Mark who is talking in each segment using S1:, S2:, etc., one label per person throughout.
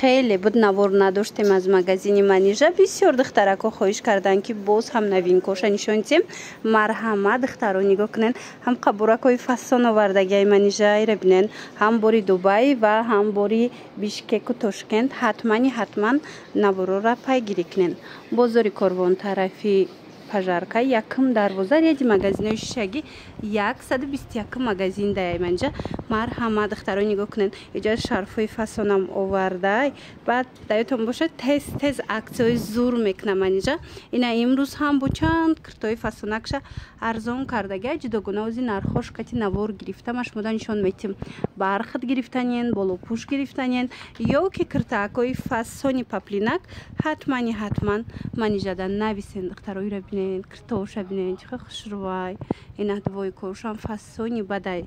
S1: خیلی بود نوار نداشتیم از مغازین منیژه. بسیار دخترکو خواهش کردن که باز هم نوین کوش نشونتیم. مرحمت دخترو نگاه کنن، هم قبورکوی فسان آوردگی منیژه ایره بینن، هم بوری دوبای و هم بوری بیشکک و تاشکند. حتما نوارو را پیگیری کنن. بازاری کاروان طرفی پژارکا یکم دروازه ریدی مغازین شیشگی 121 مغازین دای منجا. مرحمت دخترو نگاه کنن، اینجا شرفای فسانم آورده. بعد دایتون باشه تز اکسای زور میکنه منجا. اینا امروز هم با چند کرتای فسانکش ارزان کردگی جداگونه از نرخوش کتی نوار گرفته مشمودا نشون میتیم. برخط گرفتنین، بالو پوش گرفتنین یا که کرتاکای فسانی پاپلینک حتما منیجا دن نویسین. دختروی را بینین، کرتاوش بینین، چه خوش روی. اینا دوای کوشان فسانی بدای.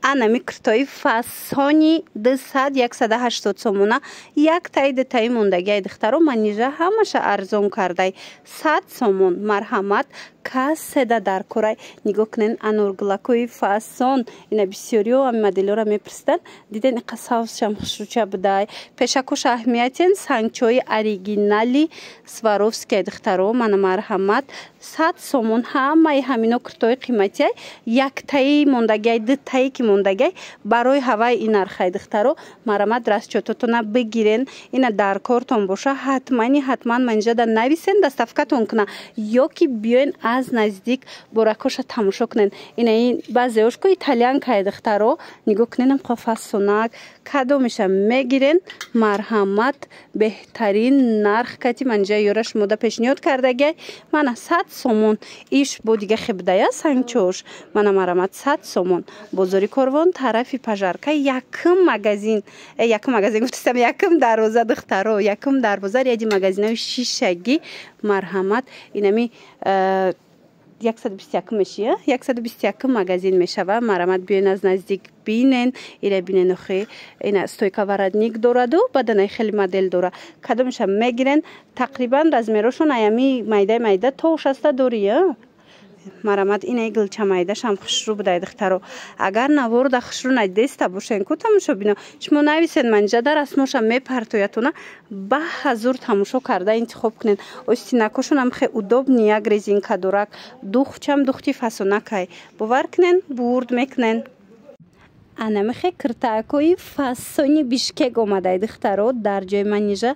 S1: آنمی کرتای فسانی 200-180 سومونه یک تای موندگی دخترو منیژه همش ارزان کرده 100 سومون. مرحمت کس در کورای نگاه کنین انورگلاکوی فاسون اینا بسیاریو هم مدل را میپرستن. دیدن قصاوس شم خوشروچه بدای پیشکوش اهمیتین سانچوی اوریجینالی سواروفسکی دخترو من. مرحمت 100 سومون همه همینو کرتای قیمتی یک تای موندگی دو تایی که موندگی برای هوای این نرخ دخترو. مرحمت راستچوتتون بگیرین اینا در کارتون باشه. حتما منجا در نویسین دستافکتون کنه یا که بیاین از نزدیک براکوش تماشا کنین. این بعضیش که ایتالیان که دخترو نگاه کنین فسونک کادو میشه میگیرین. مرحمت بهترین نرخ کتی منجا یورش مده پیشنهاد کردگی من 100 سومون ایش بو دیگه خبدایا سانچوش من. مرحمت 100 سومون. بازاری کاروان طرفی پژارکا یکم مغازین گفتم یکم دروازه دخترو یکم دروازه ریدی مغازینای شیشگی. مرحمت اینمی 121 میشه 121 مغازین میشه و مرحمت بیاین از نزدیک بینن. ایره بینن خیلی این استویکا ورادنیک داره و بدنای خیلی مدل داره. کدومش هم میگیرن تقریبا رزمیروشون ایامی میده تا 60 دوریه. مرحمت این گلچه مایدش هم خوشرو بده دخترو. اگر نوار ده خوشرو ندیسته باشین که تماشا بینه شما نویسین منجا در اسمش هم میپرتویتونه به حضور تماشا کرده انتخاب کنین. استینکاشون هم خیلی ادوب نیاگ ریزین کدورک دختی فسونکای باور کنین برد میکنین. آنمی خیلی کرتاکوی فسانی بیشکک اومده دخترو در جای منیژه.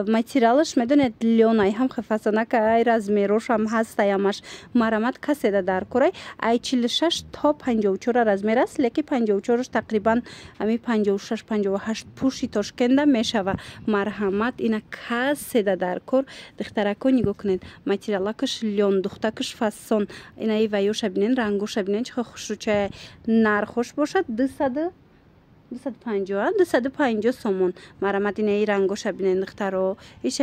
S1: ماتریالش میدونید لیونای هم خیلی فسانکای رزمیروش هم هست یامش. مرحمت کسی در کورای ای 46 تا 54 رزمیر است لیکی 54 تقریبا امی 56 58 پوشی تاشکنده میشه و مرحمت اینا کسی در کور دخترکو نگاه کنین. ماتریالکش لیون دختکش فسان اینا ای ویوش بینین رنگوش بینین چه خوشروچه نرخوش باشد. 250 سومون. مرحمت اینه رنگوش بینن دخترو ایش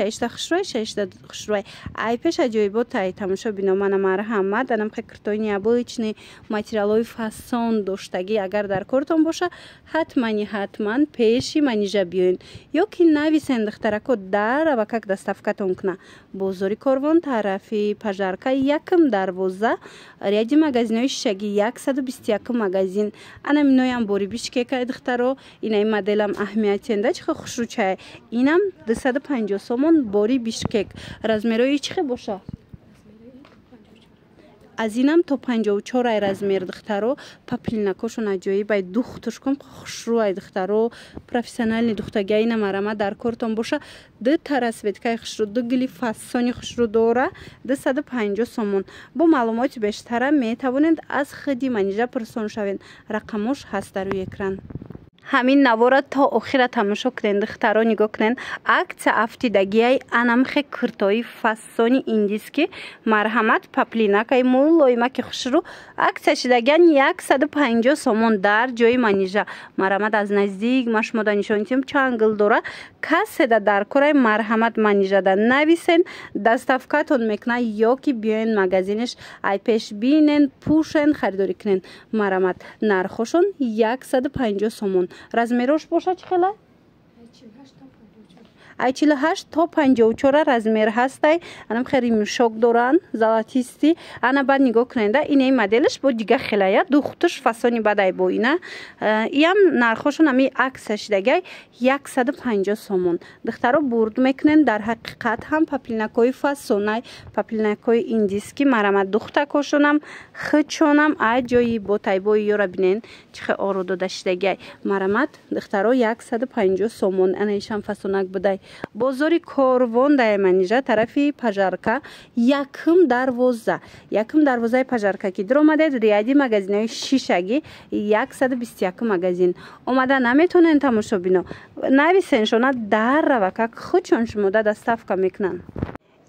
S1: خوشروی ای پیش جای بود تای تماشا بینم. من مرحمت انم خیلی کرتای نیابو ایچنی ماتریالوی فسان داشتگی اگر در کارتون باشه حتما پیشی منیژه بیاین یا که نویسین دخترکو در و کک دستافکتون کنه. بازاری کاروان طرفی پژارکا یکم دروازه ریدی مغازینای شیشگی 121 مغازین. انم نویم بوری بیشکک دخترو اینای مدلم اهمیتینده چه خوشروچه اینم 250 سومون بوری بیشکک رزمیروی چه باشه از اینم تا 54 رزمیر دخترو پاپلینکاشون اجایی بای دختش کم خوشروی دخترو پروفسیونال دختگی اینا مرحمت در کارتون باشه. دو ترسویت که خوشرو دو گلی فسانی خوشرو دوره 250 سومون. با معلومات بیشتر میتوانید از خودی منیژه پرسون شوین. رقمش هست در روی اکران. همین نوارا تا آخر تماشا کنین دخترا نگاه کنین. عکس افتیدگی انم خیلی کرتای فسانی ایندیسکی مرحمت پاپلینکای مولای مکی خوشرو عکسش دگن 150 سومون در جای منیژه. مرحمت از نزدیک مشمودا نشونتیم چنگل دوره کسی در کورای مرحمت منیژه در نویسین دستافکتون میکنه یا که بیاین مغازینش ای پیش بینین پوشن خریداری کنین. مرحمت نرخوشون 150 سومون. رزمیروش باشه چه خیلی؟ ай 48 то 54 размер ҳастай. Анам хеле мушок доран золотисти. Ана бад нигоҳ кунед, ин моделш бо дига хелая духтуш фасони бадай бо ина. Иам нархошон ами аксаш дагай 150 сомон. Духтаро бурд мекунен. Дар ҳақиқат ҳам паплинакои фасонай, паплинакои индиски марамат духтакошонам хичонам аҷои бо тайбои ёра бинен чихе оро додашдагай марамат духтаро 150 сомон. Ана ишам фасонак будай. Бозори Корвон дар манижа тарафи пажарка якм дарвозаи пажарка ки дромадед риади магазинои шишаги 121 магазин омада наметонен тамошо бино нависеншона дар равакак хучон шумода доставка мекунан.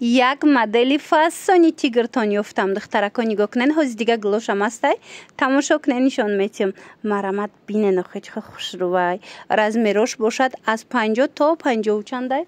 S1: Як модели фасони тигртон ёфтам. Духтаракон нигоҳ кунен, ҳози дига глошам астай. Тамошо кунен, нишон метиҳам. Марамат бинен охи чиқа хушрувай. Размерош бошад аз 50 то 50 чандай?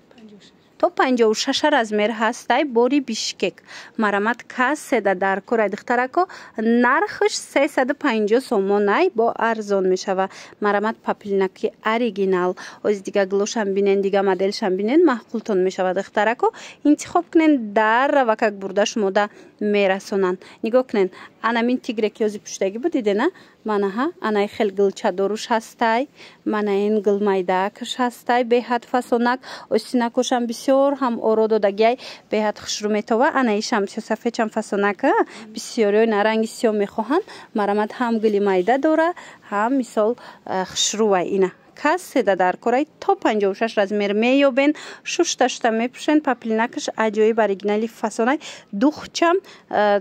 S1: То 56 размер ҳастай. Бори Бишкек. Марамат касседа дар кораи духтарако нархш 350 сомонай бо арзон мешава. Марамат паплинаки оригинал. Ҳози дига глошам бинен, дига моделшам бинен, маҳқултон мешава духтарако. Интихоб кунен дар равакак бурда шумода мерасонанд. Нигоҳ кунен, анамин тигрек ёзи пуштаги буд дидена? Манаҳа, анай хел гилчадоруш ҳастай, манаин гилмайдаакш ҳастай, беҳад фасонак, остинакошам бисёр ҳам оро додагай, беҳад хушрӯ метова, анаишам сиёсафедшам фасонака, бисёриёй на ранги сиё мехоҳанд, марамат ҳам гили майда дора, ҳам мисол хушрӯвай ина. Касседа дар корай то 56 размер меёбен, шушта мепушен, паплинакаш аҷоиб оригинали фасонай, духчам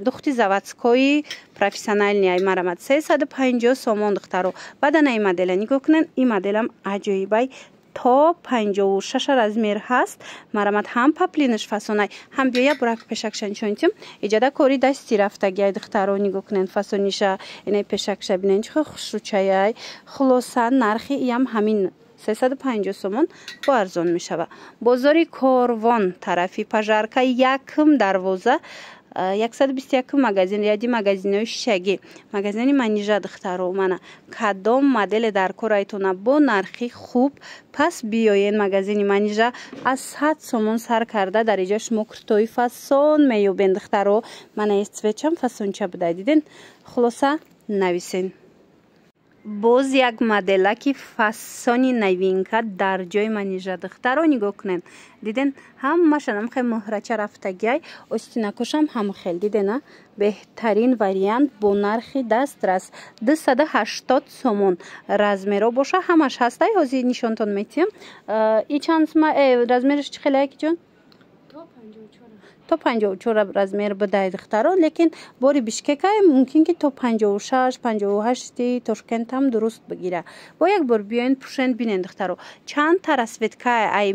S1: духти заводскои профессиональни ай марамат 350 сомон духтаро. Бадан ай модела нигоҳ кунен, ин моделам аҷоибай то 56 размер ҳаст. Марамат ҳам паплинаш фасонай, ҳам биёя бурак пешакша нишонитим. Иҷада кори дасти рафтагай духтаро нигоҳ кунен фасониша, инай пешакша бинен чихо хушручаяй. Хулоса нархи иам ҳамин 350 сомон бо арзон мешава. Бозори Корвон тарафи пажарка якм дарвоза 121 магазин ряди магазинои шишагӣ магазини манижа духтаро мана кадом модели дар корайтона бо нархи хуб пас биёен магазини манижа аз 100 сомон сар карда дар иҷа шумо куртои фасон меёбен духтаро мана ес цветчам фасонча буда диден хулоса нависен. Боз як моделаки фасони новинка дар ҷои манижа духтаро нигоҳ кунен диден ҳамашанам хел муҳрача рафтагиай остинакошам ҳам хел дидена беҳтарин вариант бо нархи дастрас 280 сомон размеро боша ҳамаш ҳастай ҳозир нишонтон метиҳам и чанд размераш чӣ хелая киҷон то 54 размер будай духтаро лекин бори Бишкекай мумкин ки то 56 58 Тошкент ҳам дуруст бигира бо як бор биёин пушен бинен духтаро чанд та расветка ай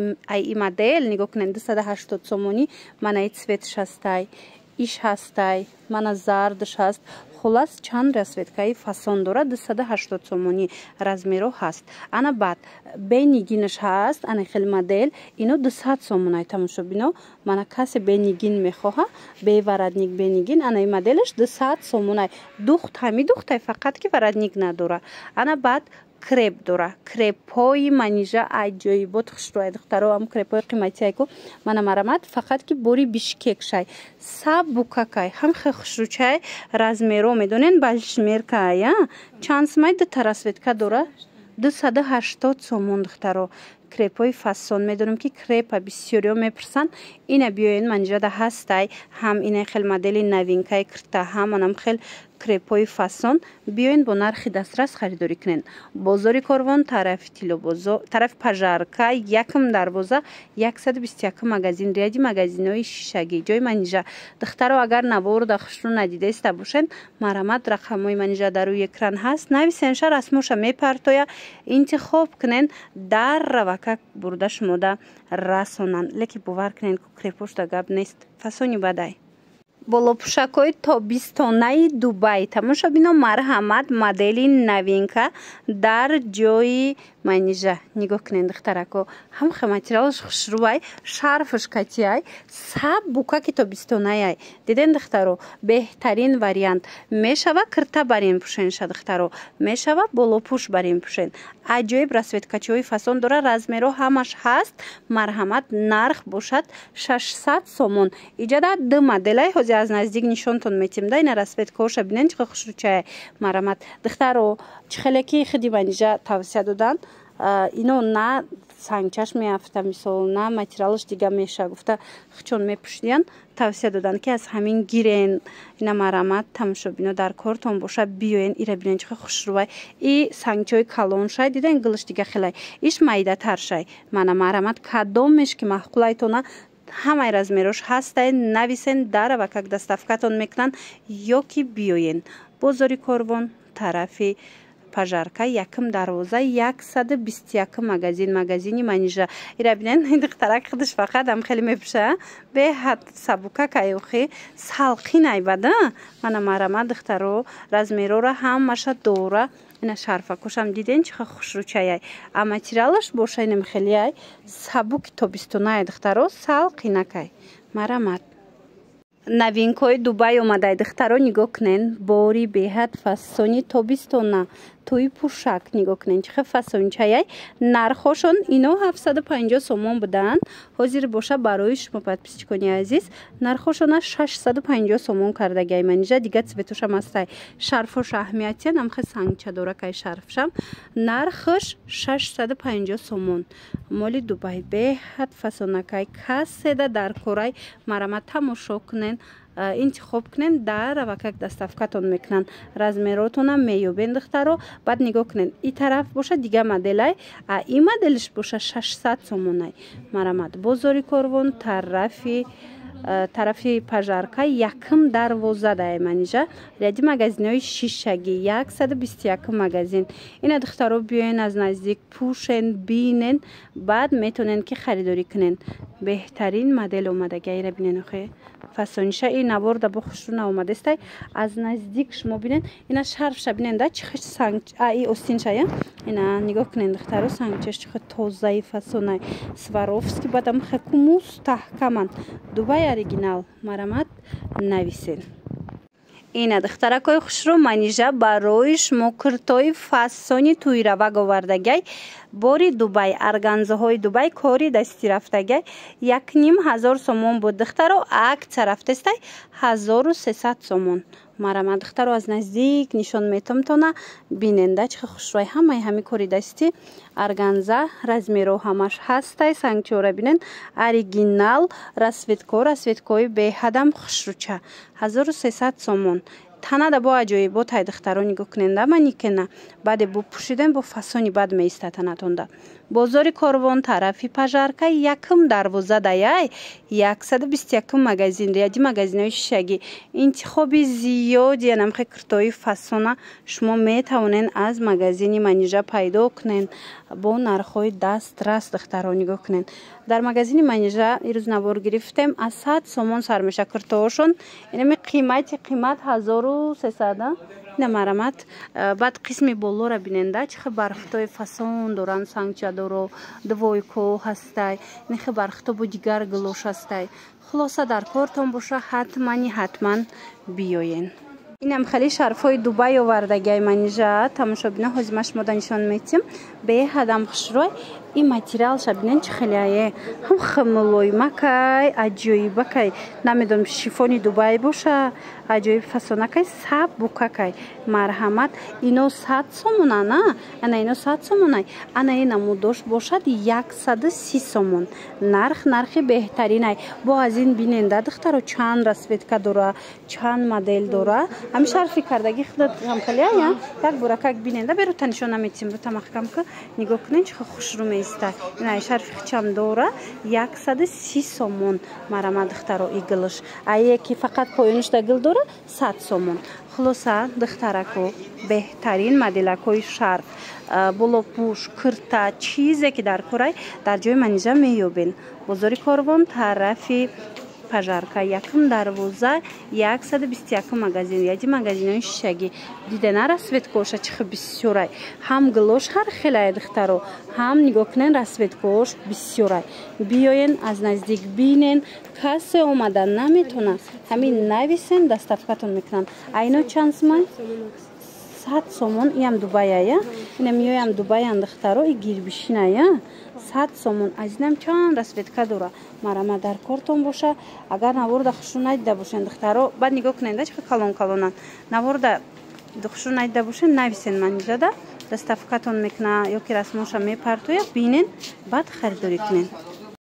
S1: и модел нигоҳ кунен 280 сомони мана и цветш ҳастай иш ҳастай мана зардш ҳаст хулас чанд расветкаи фасон дора 280 сомони размеро ҳаст ана баъд бенигинаш ҳаст ана хел модел ино 200 сомонай тамошо бино мана касе бенигин мехоҳа беварадник бенигин ана ин моделаш 200 сомонай духт ҳами духтай фақат ки варадник надора ана баъд креп дора крепҳои манижа аҷоибот хушрӯяй духтаро ам крепҳои қиматиайку мана марамат фақат ки бори Бишкек шай сабукакай ҳам хел хушрӯчай размеро медонен балшмеркая чанд смай дута расветка дора 280 сомон духтаро крепҳои фасон медонам ки крепа бисёриё мепурсанд ина биёен манижада ҳастай ҳам ина хел модели новинкаи кирта ҳаманам хел крепҳои фасон биёен бо нархи дастрас харидорӣ кунен бозори Корвон тарафи тилобозор тарафи пажарка якм дарвоза 121 магазин ряди магазинои шишагӣ ҷои манижа духтаро агар наворда хушрӯ надидеста бошен марамат рақамҳои манижа дар рӯи экран ҳаст нависенша расмоша мепартоя интихоб кунен дар равакак бурда шумода расонанд леки бовар кунен ку крепошда гап нест фасони бадай болопӯшакҳои тобистонаи Дубай тамошо бино марҳамат модели новинка дар ҷои майнижа нигоҳ кунед духтарако ҳамха материалш хушрӯай шарфш катиай саб букаки тобистонаяй диден духтаро беҳтарин вариант мешава кирта барин пӯшенша духтаро мешава болопӯш барин пӯшен аҷоиб расветкачиҳои фасон дора размеро ҳамаш ҳаст марҳамат нарх бошад 600 сомон иҷада ду моделай ҳозир аз наздик нишонтон метим да ина расветкаоша бинен чӣ қадр хушрӯчая марҳамат духтаро чихелеки хиди манижа тавсия додан ино на сангчаш меафта мисол на материалш дига меша гуфта хичон мепӯшидиян тавсия додан ки аз ҳамин гирен ина марҳамат тамошобино дар кортон боша биёен ира бинен чихе хушрӯвай и сангчаҳои калон шай диден гилш дига хелай иш майдатар шай мана марҳамат кадомеш ки маҳқулайтона ҳамаи размерош ҳастай нависен дарава как доставкатон мекунанд ё ки биёен бозори Корвон тарафи пажарка якм дарвоза 121 магазини манижа ира бинен духтарак худаш фақат ам хеле мепӯша беҳад сабука кайохи салқинай бада мана марама духтаро размерора ҳамаша дора ина шарфакошам диден чиха хушрӯчаяй а материалаш боша инам хелеяй сабуки тобистонай духтаро салқинакай марамат новинкаҳои Дубай омадай духтаро нигоҳ кунен бори беҳад фасони тобистона туи пӯшак нигоҳ кунен чихе фасончаяй нархошон ино 750 сомон буданд ҳозир боша барои шумо подписчикони азиз нархошона 650 сомон кардагай манижа дига цветошам астай шарфош аҳамиятиян амхе сангча дора кай шарфшам нархаш 650 сомон моли Дубай беҳад фасонакай каседа дар корай марама тамошо кунен интихоб кунен дарава как доставкатон мекунанд размеротонам меёбен духтаро баъд нигоҳ кунен и тараф боша дига моделай а и моделиш боша 600 сомонай марамат бозори Корвон тарафи пажарка якм дарвоза дай манижа ряди магазинҳои шишагӣ 121 магазин ина духтаро биёен аз наздик пӯшен бинен баъд метонен ки харидорӣ кунен беҳтарин модел омадагайра бинен охе фасониша и наворда бо хушрӯ наомадестай аз наздик шумо бинен ина шарфша бинен да чихеш санг и остиншая ина нигоҳ кунен духтаро сангчаш чихе тозаи фасонай сваровски бадам хеку мустаҳкаман Дубай оригинал марамат нависен ина духтаракои хушрӯ манижа барои шумо куртои фасони туйравак овардагай бори Дубай арганзаҳои Дубай кори дастӣ рафтагай 1500 сомон буд духтаро акция рафтестай 1300 сомон марама духтаро аз наздик нишон метамтона биненда чихе хушрӯй ҳамаи ҳами кори дастӣ арганза размеро ҳамаш ҳастай сангчора бинен оригинал расветкои беҳадам хушрӯча 1300 сомон танада бо аҷоиботай духтаро нигоҳ куненда маникена баъде бо пӯшиден бо фасони бад меиста танатонда бозори Корвон тарафи пажарка якм дарвоза даяй 121 магазин ряди магазинҳои шишагӣ интихоби зиёди анамхе куртои фасона шумо метавонен аз магазини манижа пайдо кунен бо нархҳои дастрас духтаро нигоҳ кунен дар магазини манижа ирӯз навор гирифтем аз 100 сомон сар меша куртоошон инами қимат 1300 ина марамат баъд қисми болора биненда чихе бархтои фасон доран сангча доро двойко ҳастай нихе бархто бо дигар гилош ҳастай хулоса дар кортон боша ҳатман биёен инам хеле шарфҳои Дубай овардагай манижа тамошобина ҳозир ма шумода нишон метим беҳадам хушрӯй и материалша бинен чӣ хелее ҳам хмулоймакай аҷоибакай намедонам шифони Дубай боша аҷоиб фасонакай саб букакай марҳамат ино 100 сомона на ана ино 100 сомонай ана ин намудош бошад 130 сомон нархи беҳтаринай бо аз ин биненда духтаро чанд расветка дора чанд модел дора ҳами шарфи кардагӣ худат ҳамхелея як бора как биненда берута нишон наметим рута маҳкам ки нигоҳ кунен чихе хушрӯ меиста ина шарфи хичам дора 130 сомон марама духтаро игилш ае ки фақат поёнишда гил дора 100 сомон хулоса духтарако беҳтарин моделакои шарф болопӯш курта чизе ки дар корай дар ҷои манижа меёбен бозори Корвон тарафи пажарка 112 121 магазин. Яди магазинони шишагӣ дидена расветкоша чихи бисёрай. Ҳам глош ҳар хелай духтаро, ҳам нигоҳ кунен расветкош бисёрай. Биёен аз наздик бинен, касе омадан наметона. Ҳамин нависен доставкатон мекунанд. Айно чанд сомон? 100 сомон. Иам Дубая я? Ина миёям Дубая духтаро и гирбишина я? 100 сомон. Азинам чанд расветка дора. Марама дар кортон боша. Агар наворда хушрӯ надида бошен духтаро, баъд нигоҳ кунед чихи калон калонан. Наворда хушрӯ надида бошен нависен манижада доставкатон мекуна ёки расмоша мепартояд бинен баъд харидорӣ кунен.